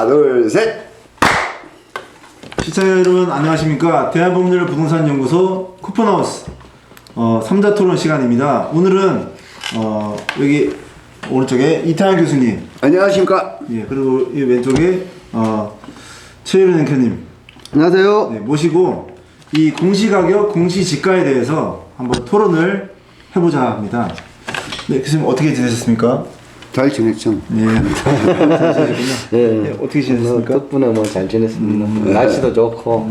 둘, 셋. 시청자 여러분 안녕하십니까. 대한법률 부동산연구소 쿠폰하우스 3자 토론 시간입니다. 오늘은 여기 오른쪽에 이태환 교수님, 안녕하십니까. 예, 그리고 이 왼쪽에 최유린 앵커님, 안녕하세요. 네, 모시고 이 공시가격, 공시지가에 대해서 한번 토론을 해보자 합니다. 네, 교수님 어떻게 지내셨습니까? 잘 지냈죠? 네, 잘 지내셨군요. 네, 어떻게 지내셨습니까? 덕분에 뭐 잘 지냈습니다. 날씨도 좋고.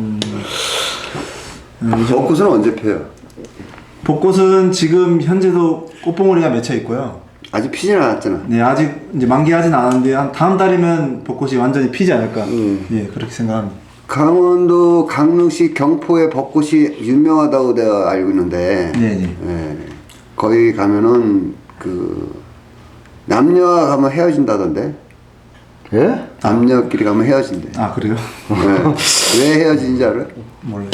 벚꽃은 언제 펴요? 벚꽃은 지금 현재도 꽃봉오리가 맺혀 있고요. 아직 피진 않았잖아. 네, 아직 이제 만개하진 않았는데 한 다음 달이면 벚꽃이 완전히 피지 않을까. 예, 그렇게 생각합니다. 강원도 강릉시 경포의 벚꽃이 유명하다고 내가 알고 있는데, 네. 예, 거기 가면은 남녀가 가면 헤어진다던데. 예? 남녀끼리 가면 헤어진대. 아, 그래요? 네. 왜 헤어진지 알아? 몰라요.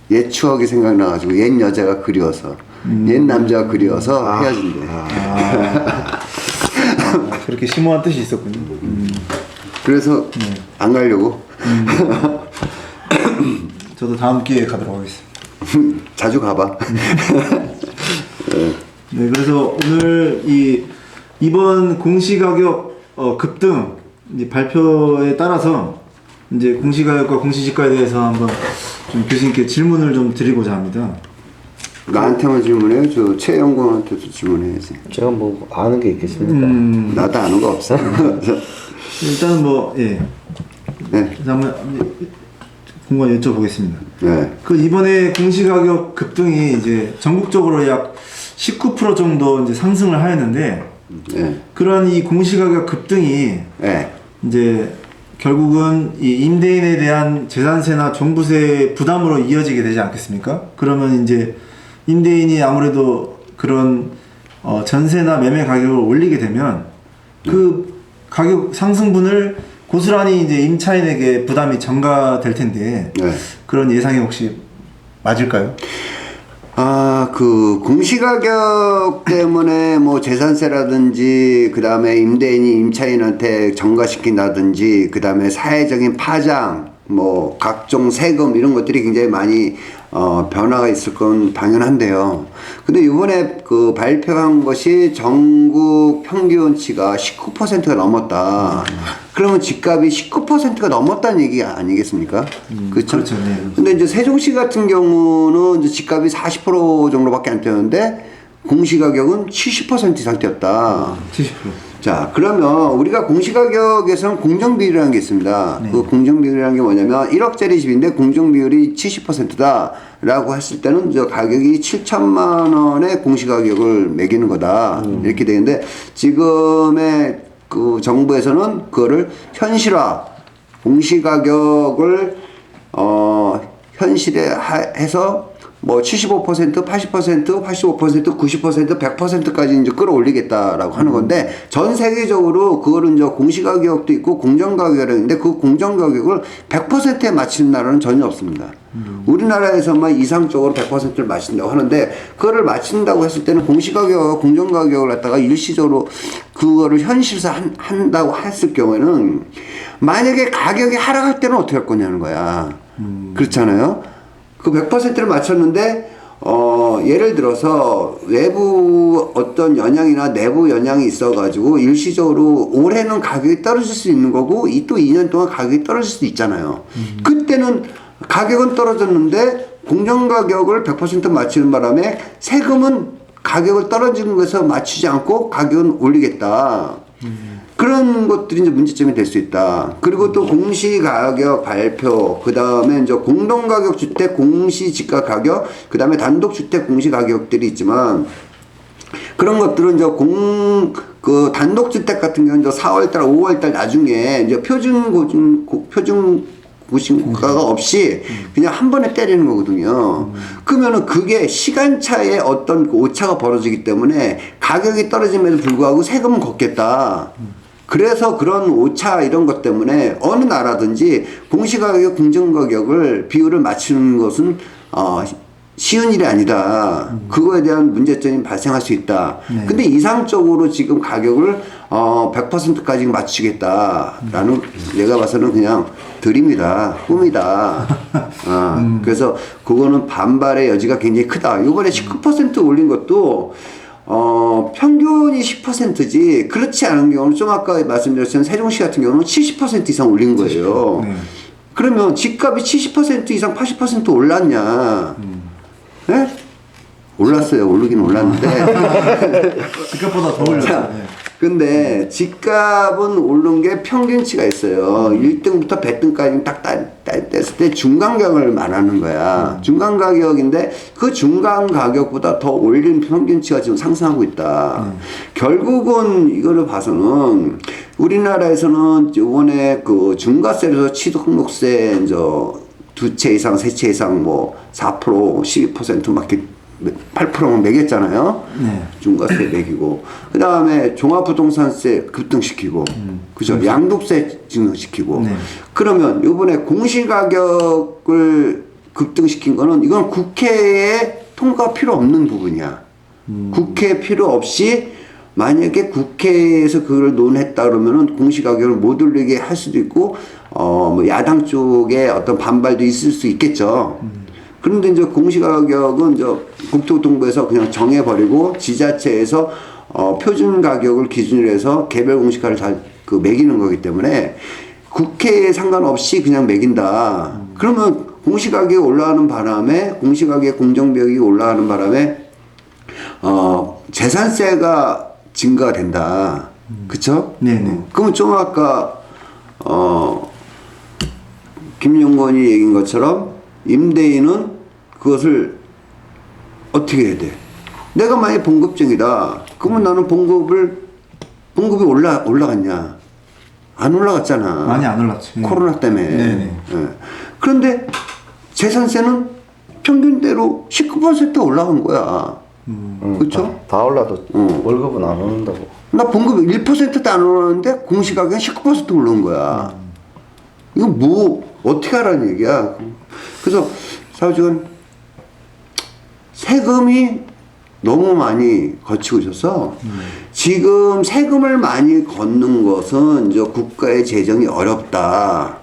옛 추억이 생각나가지고 옛 여자가 그리워서 옛 남자가 그리워서 헤어진대. 그렇게 심오한 뜻이 있었군요. 그래서 안 가려고. 저도 다음 기회에 가도록 하겠습니다. 자주 가봐. 네, 그래서 오늘 이번 공시가격 급등 이제 발표에 따라서 이제 공시가격과 공시지가에 대해서 한번 좀 교수님께 질문을 좀 드리고자 합니다. 나한테만 질문해요? 저 최영광한테도 질문해야지. 제가 뭐 아는 게 있겠습니까? 나도 아는 거 없어. 일단은 뭐 예. 네. 그래서 한번 궁금한 여쭤보겠습니다. 네. 그 이번에 공시가격 급등이 이제 전국적으로 약 19% 정도 이제 상승을 하였는데, 네. 그런 이 공시가격 급등이 네. 이제 결국은 이 임대인에 대한 재산세나 종부세 부담으로 이어지게 되지 않겠습니까? 그러면 이제 임대인이 아무래도 그런 전세나 매매 가격을 올리게 되면 그 가격 상승분을 고스란히 이제 임차인에게 부담이 전가될 텐데, 네. 그런 예상이 혹시 맞을까요? 공시가격 때문에 뭐 재산세라든지, 그 다음에 임대인이 임차인한테 전가시킨다든지, 그 다음에 사회적인 파장, 뭐 각종 세금 이런 것들이 굉장히 많이 변화가 있을 건 당연한데요. 근데 이번에 발표한 것이 전국 평균치가 19%가 넘었다. 그러면 집값이 19%가 넘었다는 얘기 아니겠습니까? 그렇죠? 그렇죠. 네. 근데 이제 세종시 같은 경우는 이제 집값이 40% 정도밖에 안 뛰었는데 공시가격은 70% 이상 뛰었다. 70%. 자, 그러면 우리가 공시가격에서는 공정비율이라는 게 있습니다. 네. 그 공정비율이라는 게 뭐냐면 1억짜리 집인데 공정비율이 70%다 라고 했을 때는 저 가격이 7천만 원의 공시가격을 매기는 거다. 이렇게 되는데, 지금의 정부에서는 그거를 현실화, 공시가격을 현실화해서 뭐 75%, 80%, 85%, 90%, 100%까지 이제 끌어올리겠다라고 하는 건데, 전 세계적으로 그거는 이제 공시가격도 있고 공정가격이 있는데, 그 공정가격을 100%에 맞추는 나라는 전혀 없습니다. 우리나라에서만 이상적으로 100%를 맞춘다고 하는데, 그거를 맞춘다고 했을 때는 공시가격과 공정가격을 갖다가 일시적으로 그거를 현실화 한다고 했을 경우에는, 만약에 가격이 하락할 때는 어떻게 할 거냐는 거야. 그렇잖아요. 그 100%를 맞췄는데, 예를 들어서 외부 어떤 영향이나 내부 영향이 있어가지고 일시적으로 올해는 가격이 떨어질 수 있는 거고, 또 2년 동안 가격이 떨어질 수도 있잖아요. 그때는 가격은 떨어졌는데 공정가격을 100% 맞추는 바람에 세금은 가격을 떨어지는 것에서 맞추지 않고 가격은 올리겠다. 그런 것들이 이제 문제점이 될 수 있다. 그리고 또 공시가격 발표, 그 다음에 이제 공동가격 주택 공시지가 가격, 그 다음에 단독주택 공시가격들이 있지만, 그런 것들은 이제 단독주택 같은 경우는 이제 4월달, 5월달 나중에 이제 표준 고가가 없이 그냥 한 번에 때리는 거거든요. 그러면은 그게 시간차에 어떤 오차가 벌어지기 때문에 가격이 떨어짐에도 불구하고 세금은 걷겠다. 그래서 그런 오차 이런 것 때문에 어느 나라든지 공시가격, 공정가격을 비율을 맞추는 것은 쉬운 일이 아니다. 그거에 대한 문제점이 발생할 수 있다. 네. 근데 이상적으로 지금 가격을 100%까지 맞추겠다라는 내가 봐서는 그냥 드림이다, 꿈이다. 그래서 그거는 반발의 여지가 굉장히 크다. 이번에 19% 올린 것도 평균이 10%지 그렇지 않은 경우는 좀 아까 말씀드렸지만 세종시 같은 경우는 70% 이상 올린 거예요. 네. 그러면 집값이 70% 이상 80% 올랐냐? 네? 올랐어요. 오르긴 올랐는데. 집값보다 더 올렸어요. 네. 근데 집값은 오른 게 평균치가 있어요. 1등부터 100등까지 딱 뗐을 때 중간 가격을 말하는 거야. 중간 가격인데 그 중간 가격보다 더 올린 평균치가 지금 상승하고 있다. 결국은 이거를 봐서는 우리나라에서는 이번에 그 중과세에서 취득목세 두 채 이상, 세 채 이상 뭐 4%, 12% 막 이렇게 8%만 매겼잖아요. 네. 중과세 매기고 그 다음에 종합부동산세 급등시키고 그죠? 양도세 증정시키고 네. 그러면 이번에 공시가격을 급등시킨 거는 이건 국회에 통과 필요 없는 부분이야. 국회 필요 없이 만약에 국회에서 그걸 논했다 그러면은 공시가격을 못 올리게 할 수도 있고 뭐 야당 쪽에 어떤 반발도 있을 수 있겠죠. 그런데 이제 공시가격은 이제 국토교통부에서 그냥 정해버리고 지자체에서 표준 가격을 기준으로 해서 개별 공시가를 다 그 매기는 거기 때문에 국회에 상관없이 그냥 매긴다. 그러면 공시가격이 올라가는 바람에 공시가격 공정비용이 올라가는 바람에 재산세가 증가가 된다. 그쵸? 네네. 그러면 좀 아까 김용건이 얘기한 것처럼 임대인은 그것을 어떻게 해야 돼? 내가 만약 봉급쟁이다. 그러면 나는 봉급이 올라갔냐? 안 올라갔잖아. 많이 안 올랐죠. 코로나 때문에. 네네. 예. 그런데 재산세는 평균대로 19% 올라간 거야. 그렇죠? 다 올라도 월급은 안 오른다고. 나 봉급 1%도 안 올랐는데 공시가격이 19% 오른 거야. 이거 뭐 어떻게 하라는 얘기야. 그래서 사실은 세금이 너무 많이 거치고 있어서 지금 세금을 많이 걷는 것은 이제 국가의 재정이 어렵다.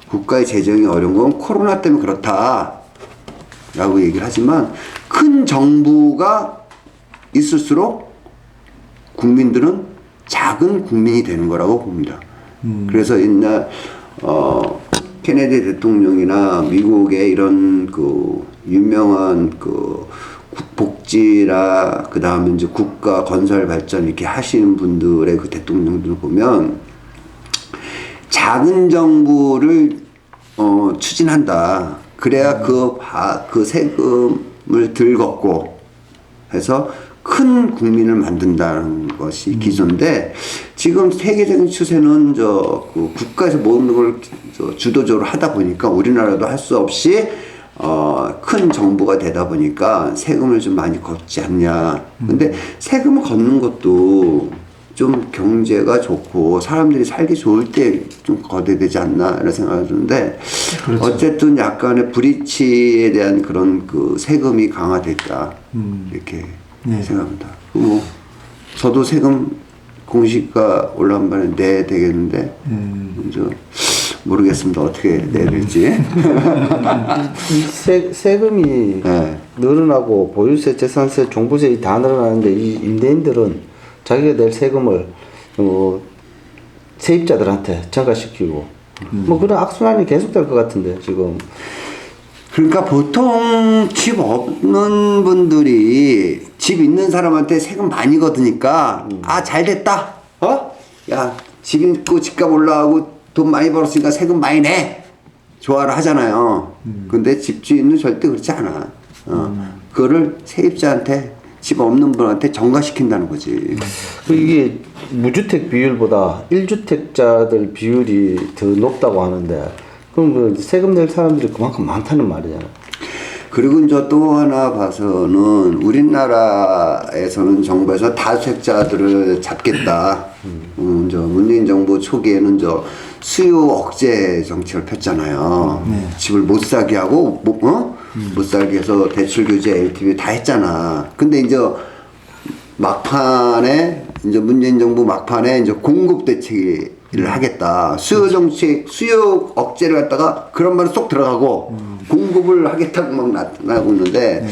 국가의 재정이 어려운 건 코로나 때문에 그렇다. 라고 얘기를 하지만 큰 정부가 있을수록 국민들은 작은 국민이 되는 거라고 봅니다. 그래서 옛날 케네디 대통령이나 미국의 이런 그 유명한 그 복지라 그 다음에 이제 국가 건설 발전 이렇게 하시는 분들의 그 대통령들 보면 작은 정부를 추진한다. 그래야 그 세금을 덜 걷고 해서 큰 국민을 만든다는 것이 기조인데 지금 세계적인 추세는 그 국가에서 모든 걸 주도적으로 하다 보니까 우리나라도 할 수 없이 큰 정부가 되다 보니까 세금을 좀 많이 걷지 않냐. 근데 세금을 걷는 것도 좀 경제가 좋고 사람들이 살기 좋을 때 좀 걷어야 되지 않나 이런 생각이 드는데 그렇죠. 어쨌든 약간의 브리치에 대한 그런 그 세금이 강화됐다 이렇게 네. 생각합니다. 뭐 저도 세금 공시가 올라간 바에 내야 되겠는데 이제 모르겠습니다. 어떻게 내야 될지. 이 세금이 네. 늘어나고 보유세, 재산세, 종부세 다 늘어나는데 이 임대인들은 자기가 낼 세금을 세입자들한테 전가시키고 뭐 그런 악순환이 계속될 것 같은데 지금. 그러니까 보통 집 없는 분들이 집 있는 사람한테 세금 많이 걷으니까 아 잘됐다. 야 집 있고 집값 올라가고 돈 많이 벌었으니까 세금 많이 내. 좋아를 하잖아요. 근데 집주인은 절대 그렇지 않아. 그거를 세입자한테 집 없는 분한테 전가시킨다는 거지. 이게 무주택 비율보다 1주택자들 비율이 더 높다고 하는데 그럼 그 세금 낼 사람들이 그만큼 많다는 말이잖아. 그리고 이제 또 하나 봐서는 우리나라에서는 정부에서 다주택자들을 잡겠다. 이제 문재인 정부 초기에는 저 수요 억제 정책을 폈잖아요. 집을 못 사게 하고 못 살게 해서 대출 규제, LTV 다 했잖아. 근데 이제 막판에 이제 문재인 정부 막판에 이제 공급 대책을 하겠다. 수요 정책, 수요 억제를 갖다가 그런 말이 쏙 들어가고 공급을 하겠다고 막 나타나고 있는데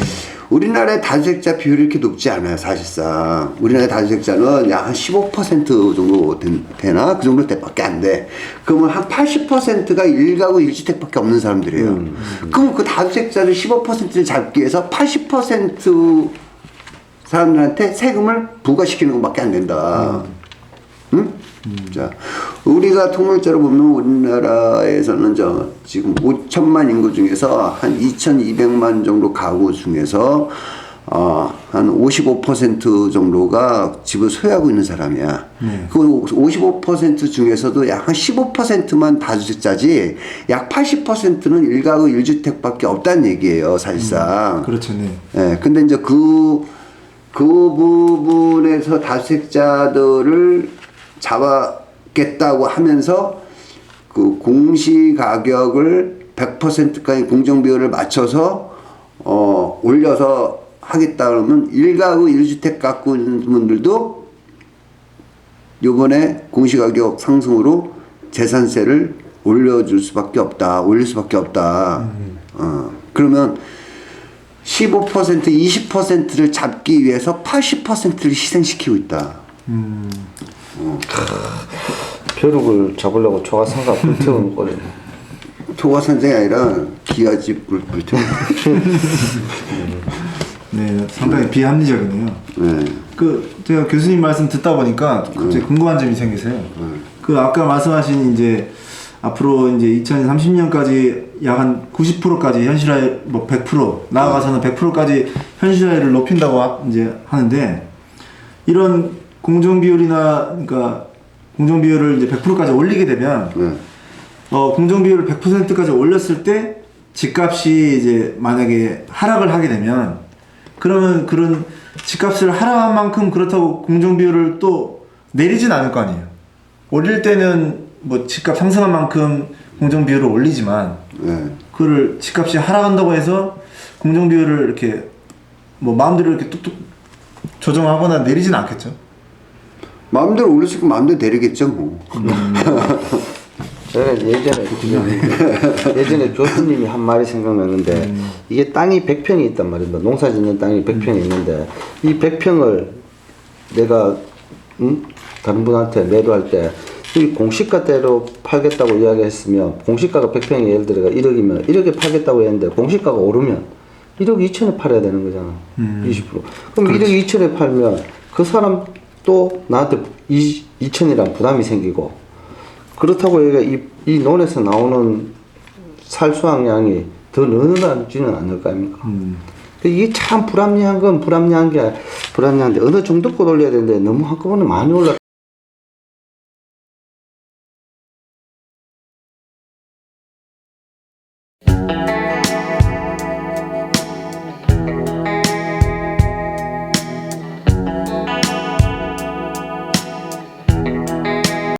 우리나라의 다주택자 비율이 이렇게 높지 않아요, 사실상. 우리나라의 다주택자는 약 한 15% 정도 되나? 그 정도 밖에 안 돼. 그러면 한 80%가 1가구 1주택밖에 없는 사람들이에요. 그럼 그 다주택자를 15%를 잡기 위해서 80% 사람들한테 세금을 부과시키는 것밖에 안 된다. 응? 자, 우리가 통물자로 보면 우리나라에서는 지금 5천만 인구 중에서 한 2,200만 정도 가구 중에서 한 55% 정도가 집을 소유하고 있는 사람이야. 그 55% 중에서도 약 한 15%만 다주택자지 약 80%는 1가구 1주택밖에 없다는 얘기예요, 사실상. 그렇죠, 네. 예, 근데 이제 그 부분에서 다주택자들을 잡았겠다고 하면서 그 공시가격을 100%까지 공정비율을 맞춰서 올려서 하겠다 그러면 1가구 1주택 갖고 있는 분들도 요번에 공시가격 상승으로 재산세를 올릴 수밖에 없다. 그러면 15%, 20%를 잡기 위해서 80%를 희생시키고 있다. 벼룩을 잡으려고 초가상가 불태우는 꼴이네. 초가산장이 아니라 기아집 불태우는. 네, 상당히 비합리적이네요. 네. 제가 교수님 말씀 듣다 보니까 갑자기 궁금한 점이 생기세요. 아까 말씀하신 이제 앞으로 이제 2030년까지 약 한 90%까지 현실화율, 100% 나아가서는 100%까지 현실화율을 높인다고 이제 하는데 이런 그러니까 공정비율을 이제 100%까지 올리게 되면 공정비율을 100%까지 올렸을 때 집값이 이제 만약에 하락을 하게 되면 그러면 그런 집값을 하락한 만큼 그렇다고 공정비율을 또 내리진 않을 거 아니에요. 올릴 때는 뭐 집값 상승한 만큼 공정비율을 올리지만 그를 집값이 하락한다고 해서 공정비율을 이렇게 뭐 마음대로 이렇게 뚝뚝 조정하거나 내리진 않겠죠. 마음대로 올릴 수 있고 마음대로 내리겠죠 뭐. 저는 예전에 교수님이 한 말이 생각나는데 이게 땅이 100평이 있단 말입니다. 농사 짓는 땅이 100평이 있는데 이 100평을 내가 다른 분한테 매도할 때 이 공시가대로 팔겠다고 이야기했으면 공시가가 100평이 예를 들어 1억이면 1억에 팔겠다고 했는데 공시가가 오르면 1억 2천에 팔아야 되는 거잖아. 20%. 그럼 그렇지. 1억 2천에 팔면 그 사람 또 나한테 2천이란 부담이 생기고 그렇다고 얘가 이 논에서 나오는 살수확량이 더 늘어나지는 않을 거 아닙니까? 이게 참 불합리한 건 불합리한데 어느 정도 껏 올려야 되는데 너무 한꺼번에 많이 올라